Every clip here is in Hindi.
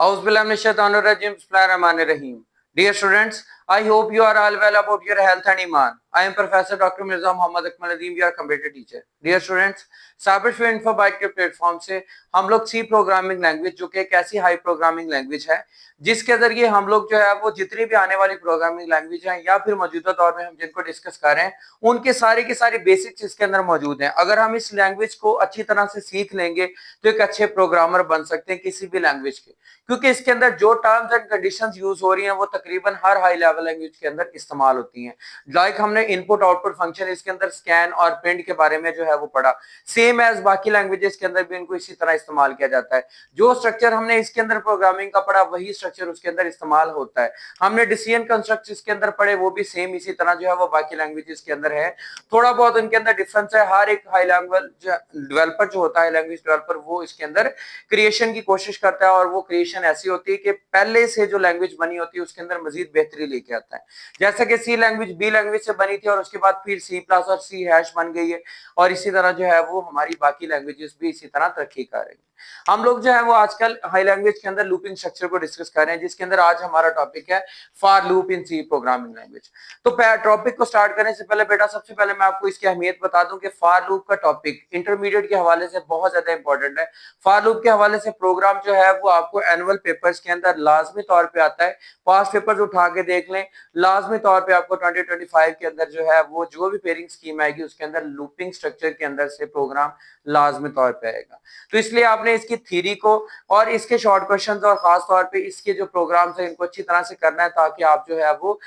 Bismillahirrahmanirrahim. Dear students, I hope you are all well about your health and iman. I am Professor Dr. Mirza Muhammad Akmal Nadeem, your computer teacher. Dear students, Sabish info byte के प्लेटफॉर्म से हम लोग सी प्रोग्रामिंग लैंग्वेज जो कि एक ऐसी हाई प्रोग्रामिंग लैंग्वेज है जिसके जरिए हम लोग जो है वो जितनी भी आने वाली प्रोग्रामिंग लैंग्वेज है या फिर मौजूदा दौर में हम जिनको डिस्कस कर रहे हैं उनके सारी की सारी बेसिक्स इसके अंदर मौजूद हैं। अगर हम इस लैंग्वेज को अच्छी तरह से सीख लेंगे तो एक अच्छे प्रोग्रामर बन सकते हैं किसी भी लैंग्वेज के, क्योंकि इसके अंदर जो टर्म्स एंड कंडीशंस यूज हो रही हैं वो तकरीबन हर हाई लेवल लैंग्वेज के अंदर इस्तेमाल होती हैं। लाइक हमने इनपुट आउटपुट फंक्शन इसके अंदर स्कैन और प्रिंट के बारे में जो है वो पढ़ा, सेम एज बाकी लैंग्वेजेस के अंदर भी इनको इसी तरह इस्तेमाल किया जाता है। जो स्ट्रक्चर हमने इसके अंदर प्रोग्रामिंग का पढ़ा वही स्ट्रक्चर उसके अंदर इस्तेमाल होता है। हमने डिसीजन कंस्ट्रक्ट इसके अंदर पढ़े वो भी सेम इसी तरह जो है वो बाकी लैंग्वेजेस के अंदर है। थोड़ा बहुत इनके अंदर डिफरेंस है। हर एक हाई लैंग्वेज डेवलपर जो होता है, लैंग्वेज डेवलपर, वो इसके अंदर क्रिएशन की कोशिश करता है और वो क्रिएशन ऐसी होती है कि पहले से जो लैंग्वेज बनी होती है उसके अंदर मजीद बेहतरी लेके आता है। जैसा कि सी लैंग्वेज बी लैंग्वेज से बनी थी और उसके बाद फिर सी प्लस और सी हैश बन गई है, और इसी तरह जो है वो हमारी बाकी लैंग्वेजेस भी इसी तरह तरक्की कर रही है। हम लोग जो है वो आजकल हाई लैंग्वेज के अंदर लूपिंग स्ट्रक्चर को डिस्कस कर रहे हैं, जिसके अंदर आज हमारा टॉपिक है for loop in C programming language. तो टॉपिक को स्टार्ट करने से पहले बेटा सबसे पहले मैं आपको इसकी अहमियत बता दूं कि फॉर लूप का टॉपिक इंटरमीडिएट के हवाले से बहुत ज्यादा इंपॉर्टेंट है। फॉर लूप के हवाले से प्रोग्राम जो है वो आपको एनुअल पेपर्स के अंदर लाजमी तौर पे आता है। पास्ट पेपर्स उठा के देख लें, लाजमी तौर पे आपको 2025 के अंदर जो है वो जो भी पेयरिंग स्कीम आएगी उसके अंदर लूपिंग स्ट्रक्चर के अंदर से प्रोग्राम लाजमी तौर पे आएगा। तो इसलिए आपने इसकी थ्योरी को और इसके शॉर्ट क्वेश्चंस और खास तौर पे इसके जो प्रोग्राम्स है इनको अच्छी तरह से करना है ताकि आप जो है वो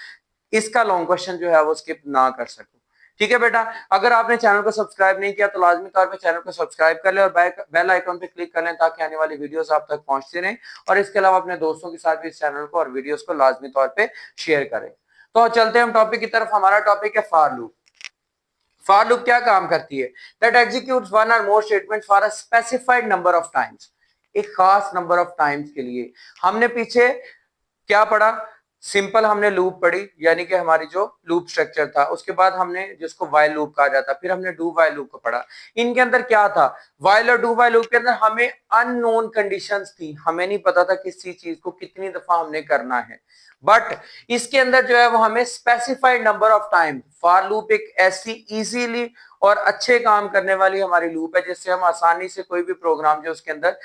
इसका लॉन्ग क्वेश्चन जो है वो स्किप ना कर सको। ठीक है बेटा, अगर आपने चैनल को सब्सक्राइब नहीं किया तो लाजमी तौर पे चैनल को सब्सक्राइब कर ले और बेल आइकन पे क्लिक कर लें ताकि आने वाली वीडियोस आप तक पहुंचती रहें, और इसके अलावा अपने दोस्तों के साथ भी इस चैनल को और वीडियोस को लाजमी तौर पे शेयर करें। तो चलते हैं हम टॉपिक की तरफ। हमारा टॉपिक है फॉर लूप। फॉर लूप क्या काम करती है? That executes one or more statements for a specified number of times. एक खास नंबर ऑफ टाइम्स के लिए। हमने पीछे क्या पढ़ा? सिंपल हमने लूप पढ़ी, यानी कि हमारी जो लूप स्ट्रक्चर था। उसके बाद हमने जिसको वाइल लूप कहा जाता, फिर हमने डू वाइल लूप को पढ़ा। इनके अंदर क्या था? वाइल और डू वाइल लूप के अंदर हमें अननोन कंडीशंस थी, हमें नहीं पता था किसी चीज को कितनी दफा हमने करना है। बट इसके अंदर जो है वो हमें specified number of time. For loop एक ऐसी इजीली और अच्छे काम करने वाली हमारी लूप है जिससे हम आसानी से कोई भी प्रोग्राम जो उसके अंदर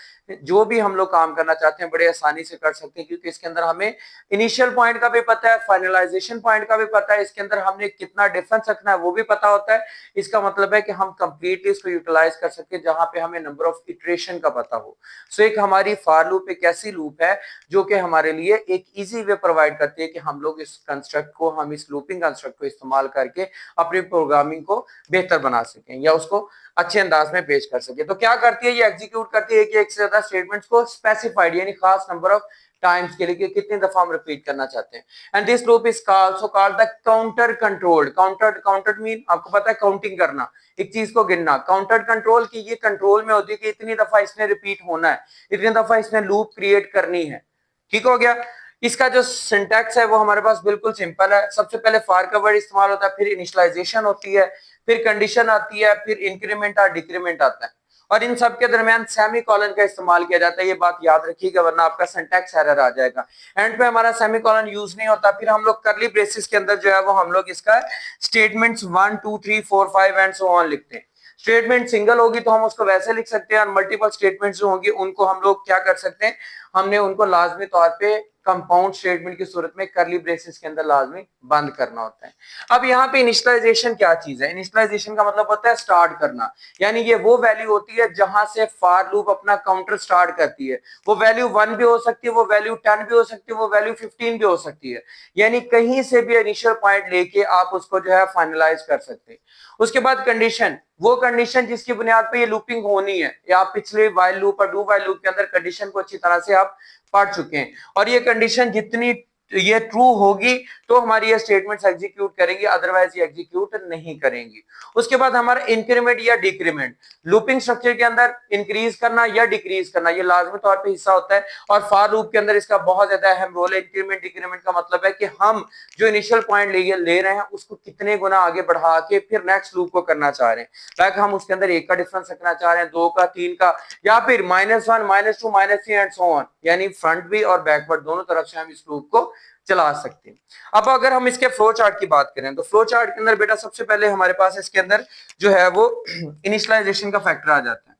जो भी हम लोग काम करना चाहते हैं बड़े आसानी से कर सकते हैं, क्योंकि इसके अंदर हमें इनिशियल पॉइंट का भी पता है, फाइनलाइजेशन पॉइंट का भी पता है, इसके अंदर हमने कितना डिफरेंस रखना है वो भी पता होता है। इसका मतलब है कि हम कंप्लीटली इसको यूटिलाइज कर सकते हैं जहां पे हमें नंबर ऑफ इटरेशन का पता हो। सो एक हमारी फॉर लूप एक ऐसी लूप है जो कि हमारे लिए एक इजी वे प्रोवाइड करती है कि हम लोग इस कंस्ट्रक्ट को, हम इस लूपिंग कंस्ट्रक्ट को इस्तेमाल करके अपनी प्रोग्रामिंग को बेहतर बना सकें या उसको अच्छे अंदाज में पेश कर सके। तो क्या करती है? ये एग्जीक्यूट करती है कि एक से ज्यादा स्टेटमेंट्स को स्पेसिफाइड यानी खास नंबर ऑफ टाइम्स के लिए कितनी दफा हम रिपीट करना चाहते हैं। And this loop is also called the counter controlled. Counter mean आपको पता है काउंटिंग करना, एक चीज को गिनना। काउंटर कंट्रोल की ये कंट्रोल में होती है कि इतनी दफा इसने रिपीट होना है, इतनी दफा इसने लूप क्रिएट करनी है। ठीक हो गया। इसका जो सिंटैक्स है वो हमारे पास बिल्कुल सिंपल है। सबसे पहले फॉर का वर्ड इस्तेमाल होता है, फिर इनिशियलाइजेशन होती है, फिर कंडीशन आती है, फिर इंक्रीमेंट और डिक्रीमेंट आता है, और इन सब के दरमियान सेमी कॉलन का इस्तेमाल किया जाता है। ये बात याद रखिएगा वरना आपका सिंटैक्स एरर आ जाएगा। एंड पे हमारा सेमी कॉलन यूज नहीं होता। फिर हम लोग करली ब्रेसेस के अंदर जो है वो हम लोग इसका स्टेटमेंट्स 1 2 3 4 5 एंड सो ऑन लिखते हैं। स्टेटमेंट सिंगल होगी तो हम उसको वैसे लिख सकते हैं, और मल्टीपल स्टेटमेंट्स जो होंगी उनको हम लोग क्या कर सकते हैं, हमने उनको लाजमी तौर पे कंपाउंड स्टेटमेंट की सूरत में करली ब्रेसेस के अंदर लाजमी बंद करना होता है। अब यहाँ पे इनिशियलाइजेशन क्या चीज है? इनिशियलाइजेशन का मतलब होता है स्टार्ट करना, यानी ये वो वैल्यू होती है जहां से फॉर लूप अपना काउंटर स्टार्ट करती है। वो वैल्यू 1 भी हो सकती है, वो वैल्यू 10 भी हो सकती है, वो वैल्यू 15 भी हो सकती है, यानी कहीं से भी इनिशियल पॉइंट लेके आप उसको जो है फाइनलाइज कर सकते हैं। उसके बाद कंडीशन, वो कंडीशन जिसकी बुनियाद पे ये लूपिंग होनी है, या आप पिछले वाइल लूप और डू वाइल लूप के अंदर कंडीशन को अच्छी तरह से आप पढ़ चुके हैं, और ये कंडीशन जितनी ये ट्रू होगी तो हमारी ये स्टेटमेंट्स एग्जीक्यूट करेंगे, अदरवाइज ये एग्जीक्यूट नहीं करेंगी। उसके बाद हमारा इंक्रीमेंट या डिक्रीमेंट, लूपिंग स्ट्रक्चर के अंदर इंक्रीज करना या डिक्रीज करना ये लाजमी तौर पे हिस्सा होता है, और फॉर लूप के अंदर इसका बहुत ज्यादा अहम रोल है। इंक्रीमेंट डिक्रीमेंट का मतलब है कि हम जो इनिशियल पॉइंट ले रहे हैं उसको कितने गुना आगे बढ़ा के फिर नेक्स्ट लूप को करना चाह रहे हैं। लाइक हम उसके अंदर 1 का डिफरेंस रखना चाह रहे हैं, 2 का, 3 का, या फिर -1, -2, -3 एंड सो ऑन, यानी फ्रंट भी और बैकवर्ड दोनों तरफ से हम इस लूप को चला सकते हैं। अब अगर हम इसके फ्लो चार्ट की बात करें तो फ्लो चार्ट के अंदर बेटा सबसे पहले हमारे पास इसके अंदर जो है वो इनिशियलाइजेशन का फैक्टर आ जाता है।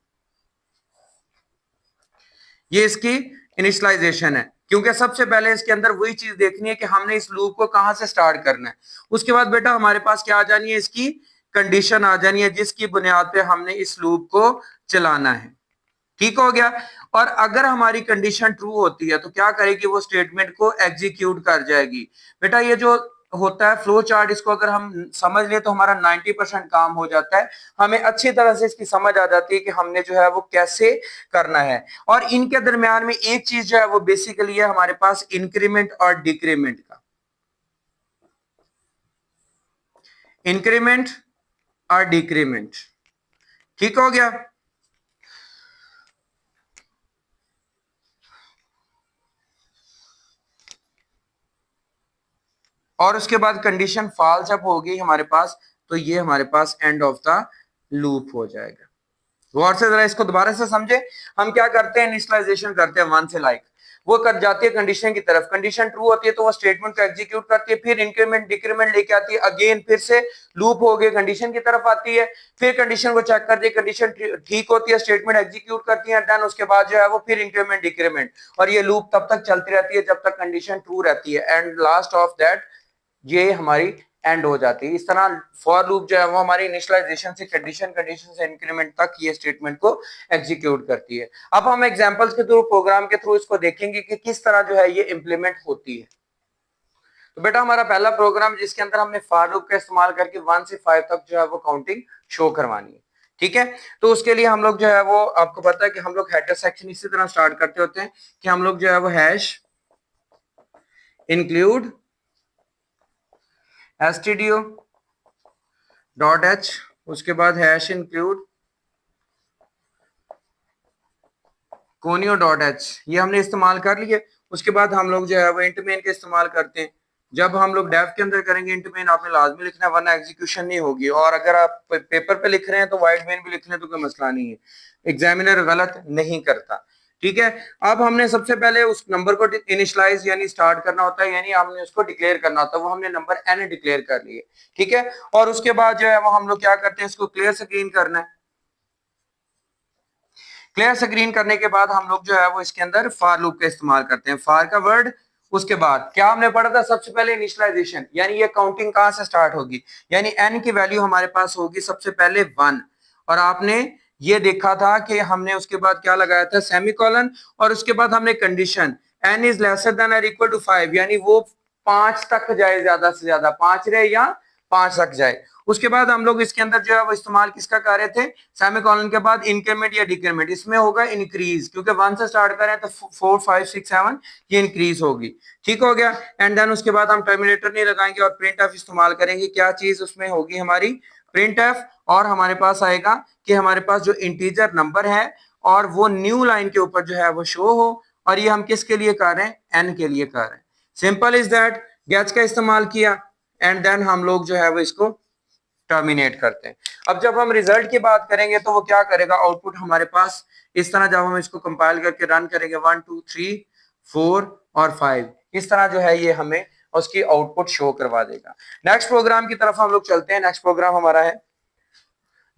ये इसकी इनिशियलाइजेशन है, क्योंकि सबसे पहले इसके अंदर वही चीज देखनी है कि हमने इस लूप को कहां से स्टार्ट करना है। उसके बाद बेटा हमारे पास क्या आ जानी है, इसकी कंडीशन आ जानी है जिसकी बुनियाद पे हमने इस लूप को चलाना है। ठीक हो गया। और अगर हमारी कंडीशन ट्रू होती है तो क्या करेगी, वो स्टेटमेंट को एग्जीक्यूट कर जाएगी। बेटा ये जो होता है फ्लो चार्ट, इसको अगर हम समझ लें तो हमारा 90% काम हो जाता है। हमें अच्छी तरह से इसकी समझ आ जाती है कि हमने जो है वो कैसे करना है। और इनके दरमियान में एक चीज जो है वो बेसिकली है हमारे पास इंक्रीमेंट और डिक्रीमेंट का, इंक्रीमेंट और डिक्रीमेंट। ठीक हो गया। और उसके बाद कंडीशन फॉल्स जब होगी हमारे पास तो ये हमारे पास एंड ऑफ द लूप हो जाएगा। गौर से जरा इसको दोबारा से समझे। हम क्या करते हैं, इनिशियलाइजेशन करते हैं 1 से लाइक, वो कर जाती है कंडीशन की तरफ, कंडीशन ट्रू होती है तो वो स्टेटमेंट को एग्जीक्यूट करती है, फिर इंक्रीमेंट डिक्रीमेंट लेके आती है, अगेन फिर से लूप हो गए कंडीशन की तरफ आती है, फिर कंडीशन को चेक करती है, कंडीशन ठीक होती है, स्टेटमेंट एग्जीक्यूट करती है, देन उसके बाद जो है वो फिर इंक्रीमेंट डिक्रीमेंट, और ये लूप तब तक चलती रहती है जब तक कंडीशन ट्रू रहती है, एंड लास्ट ऑफ दैट ये हमारी एंड हो जाती है। इस तरह फॉर लूप जो है वो हमारी इनिशियलाइजेशन से कंडीशन, कंडीशन से इंक्रीमेंट तक ये स्टेटमेंट को एग्जीक्यूट करती है। अब हम एग्जांपल्स के थ्रू, प्रोग्राम के थ्रू इसको देखेंगे कि किस तरह जो है ये इंप्लीमेंट होती है। तो बेटा हमारा पहला प्रोग्राम जिसके अंदर हमने फॉर लूप का इस्तेमाल करके 1 से 5 तक जो है वो काउंटिंग शो करवानी है। ठीक है, तो उसके लिए हम लोग जो है वो, आपको पता है कि हम लोग हेडर सेक्शन इसी तरह स्टार्ट करते होते हैं कि हम लोग जो है वो hash include stdio dot h, उसके बाद hash include conio dot h, ये हमने इस्तेमाल कर लिए। उसके बाद हम लोग जो है वो इंट मेन का इस्तेमाल करते हैं। जब हम लोग डेफ के अंदर करेंगे इंट मेन आपने लाजमी लिखना है वरना एग्जीक्यूशन नहीं होगी, और अगर आप पेपर पे लिख रहे हैं तो वाइट मेन भी लिख लें तो कोई मसला नहीं है, एग्जामिनर गलत नहीं करता। ठीक है, अब हमने सबसे पहले उस नंबर को इनिशियलाइज यानी स्टार्ट करना होता है, यानी हमने उसको डिक्लेयर करना होता है, वो हमने नंबर n डिक्लेयर कर लिए। ठीक है, और उसके बाद जो है वो हम लोग क्या करते हैं, इसको क्लियर स्क्रीन करना है। क्लियर स्क्रीन करने के बाद हम लोग जो है वो इसके अंदर फॉर लूप का इस्तेमाल करते हैं, फॉर का वर्ड। उसके बाद क्या हमने पढ़ा था, सबसे पहले इनिशियलाइजेशन, यानी ये काउंटिंग कहां से स्टार्ट होगी, यानी n की वैल्यू हमारे पास होगी सबसे पहले 1, और आपने ये देखा था कि हमने उसके बाद क्या लगाया था, सेमीकोलन, और उसके बाद हमने condition n is lesser than और इक्वल टू 5, यानी वो 5 तक जाए, ज्यादा से ज्यादा 5 रहे या 5 तक जाए। उसके बाद हम लोग इसके अंदर जो है वो इस्तेमाल किसका कर रहे थे, सेमीकोलन के बाद इंक्रीमेंट या डिक्रीमेंट, इसमें होगा इंक्रीज, क्योंकि 1 से स्टार्ट करें तो 4 5 6 7 ये इंक्रीज होगी। ठीक हो गया, एंड देन उसके बाद हम टर्मिनेटर नहीं लगाएंगे और प्रिंट एफ इस्तेमाल करेंगे। क्या चीज उसमें होगी हमारी, प्रिंट एफ, और हमारे पास आएगा कि हमारे पास जो इंटीजर नंबर है और वो न्यू लाइन के ऊपर जो है वो शो हो, और ये हम किसके लिए कर रहे हैं, एन के लिए कर रहे हैं। सिंपल इज दैट, गेट्स का इस्तेमाल किया, एंड देन हम लोग जो है वो इसको टर्मिनेट करते हैं। अब जब हम रिजल्ट की बात करेंगे तो वो क्या करेगा, आउटपुट हमारे पास इस तरह, जब हम इसको कंपाइल करके रन करेंगे 1 2 3 4 और 5, इस तरह जो है ये हमें उसकी आउटपुट शो करवा देगा। नेक्स्ट प्रोग्राम की तरफ हम लोग चलते हैं। नेक्स्ट प्रोग्राम हमारा है,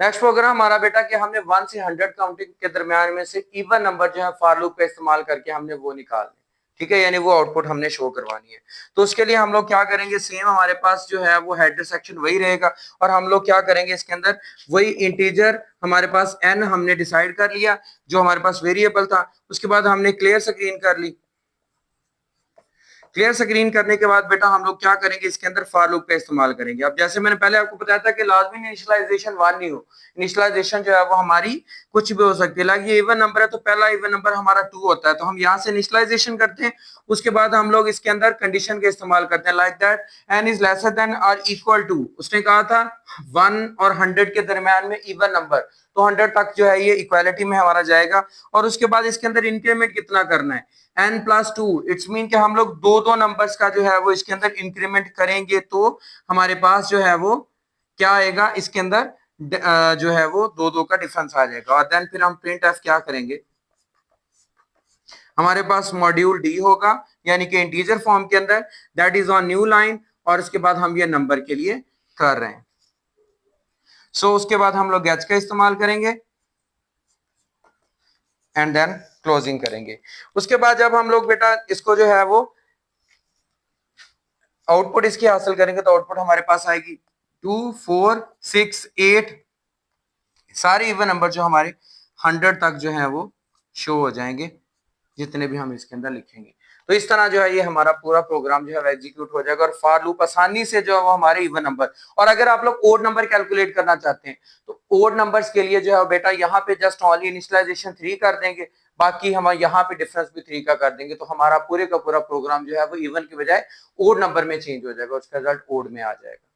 नेक्स्ट प्रोग्राम हमारा बेटा कि हमने 1 से 100 काउंटिंग के दरमियान में से इवन नंबर जो है फॉर लूप का इस्तेमाल करके हमने वो निकालने। ठीक है, यानी वो आउटपुट हमने शो करवानी है। तो उसके लिए हम लोग क्या करेंगे, सेम हमारे पास जो है वो हेडर सेक्शन वही रहेगा, और हम लोग क्या करेंगे इसके अंदर, वही इंटीजर हमारे पास n हमने डिसाइड कर लिया जो हमारे पास वेरिएबल था। उसके बाद हमने क्लियर स्क्रीन कर ली, क्लियर स्क्रीन करने के बाद बेटा हम लोग क्या करेंगे, इसके अंदर फॉर लूप का इस्तेमाल करेंगे। अब जैसे मैंने पहले आपको बताया था कि लाजमी इनिशियलाइजेशन 1 नहीं हो, इनिशियलाइजेशन जो है वो हमारी कुछ भी हो सकती है। लाइक ये इवन नंबर है तो पहला इवन नंबर हमारा 2 होता है, तो हम यहाँ से इनिशियलाइजेशन करते हैं, उसके बाद हम लोग इसके अंदर कंडीशन का इस्तेमाल करते हैं, like that N is lesser than और इक्वल टू, उसने कहा था 1 और 100 के दरमियान में इवन नंबर, तो 100 तक जो है ये इक्वालिटी में हमारा जाएगा। और उसके बाद इसके अंदर इंक्रीमेंट कितना करना है, n+2, इट्स मीन कि हम लोग दो दो नंबर्स का जो है वो इसके अंदर इंक्रीमेंट करेंगे तो हमारे पास जो है वो क्या आएगा, इसके अंदर जो है वो दो दो का डिफरेंस आ जाएगा। और देन फिर हम प्रिंट एफ क्या करेंगे, हमारे पास मॉड्यूल डी होगा यानी कि इंटीजर फॉर्म के अंदर, that is on new line, और उसके बाद हम ये नंबर के लिए कर रहे हैं। सो उसके बाद हम लोग गैच का इस्तेमाल करेंगे एंड देन क्लोजिंग करेंगे। उसके बाद जब हम लोग बेटा इसको जो है वो आउटपुट इसकी हासिल करेंगे तो आउटपुट हमारे पास आएगी 2 4 6 8, सारे इवन नंबर जो हमारे 100 तक जो है वो शो हो जाएंगे जितने भी हम इसके अंदर लिखेंगे। तो इस तरह जो है ये हमारा पूरा प्रोग्राम जो है एग्जीक्यूट हो जाएगा और फॉर लूप आसानी से जो है वो हमारे इवन नंबर। और अगर आप लोग ओड नंबर कैलकुलेट करना चाहते हैं तो ओड नंबर्स के लिए जो है बेटा यहाँ पे जस्ट ओनली इनिशियलाइजेशन 3 कर देंगे, बाकी हम यहाँ पे डिफरेंस भी 3 का कर देंगे, तो हमारा पूरे का पूरा प्रोग्राम जो है वो इवन के बजाय ओड नंबर में चेंज हो जाएगा, उसका रिजल्ट ओड में आ जाएगा।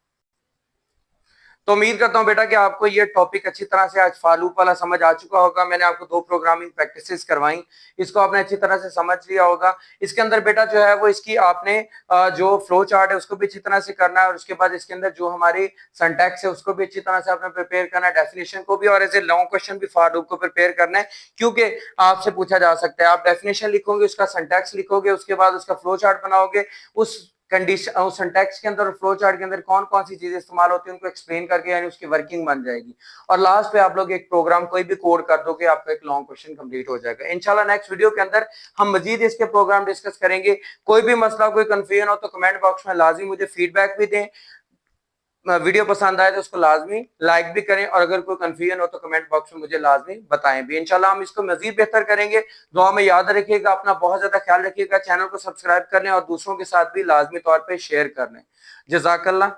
तो उम्मीद करता हूं बेटा कि आपको ये टॉपिक अच्छी तरह से आज फॉर लूप वाला समझ आ चुका होगा। मैंने आपको 2 प्रोग्रामिंग प्रैक्टिसेस करवाई, इसको आपने अच्छी तरह से समझ लिया होगा। इसके अंदर बेटा जो है वो इसकी आपने जो फ्लो चार्ट है उसको भी अच्छी तरह से करना है, और उसके बाद इसके अंदर जो हमारी सिंटैक्स है उसको भी अच्छी तरह से आपने प्रिपेयर करना है, डेफिनेशन को भी, और एज ए लॉन्ग क्वेश्चन भी फॉर लूप को प्रिपेयर करना है, क्योंकि आपसे पूछा जा सकता है। आप डेफिनेशन लिखोगे, उसका सिंटैक्स लिखोगे, उसके बाद उसका फ्लो चार्ट बनाओगे, उस कंडीशन उस सिंटैक्स के अंदर और फ्लो चार्ट के अंदर कौन कौन सी चीजें इस्तेमाल होती है उनको एक्सप्लेन करके यानी उसकी वर्किंग बन जाएगी, और लास्ट पे आप लोग एक प्रोग्राम कोई भी कोड कर दो कि आपका एक लॉन्ग क्वेश्चन कंप्लीट हो जाएगा। इंशाल्लाह नेक्स्ट वीडियो के अंदर हम मजीद इसके प्रोग्राम डिस्कस करेंगे। कोई भी मसला, कोई कंफ्यूजन हो तो कमेंट बॉक्स में लाजमी मुझे फीडबैक भी दें। वीडियो पसंद आए तो उसको लाजमी लाइक भी करें, और अगर कोई कंफ्यूजन हो तो कमेंट बॉक्स में मुझे लाजमी बताएं भी। इंशाल्लाह हम इसको मजीद बेहतर करेंगे। दुआ में याद रखिएगा, अपना बहुत ज्यादा ख्याल रखिएगा, चैनल को सब्सक्राइब कर लें और दूसरों के साथ भी लाजमी तौर पर शेयर कर लें। जज़ाकल्लाह।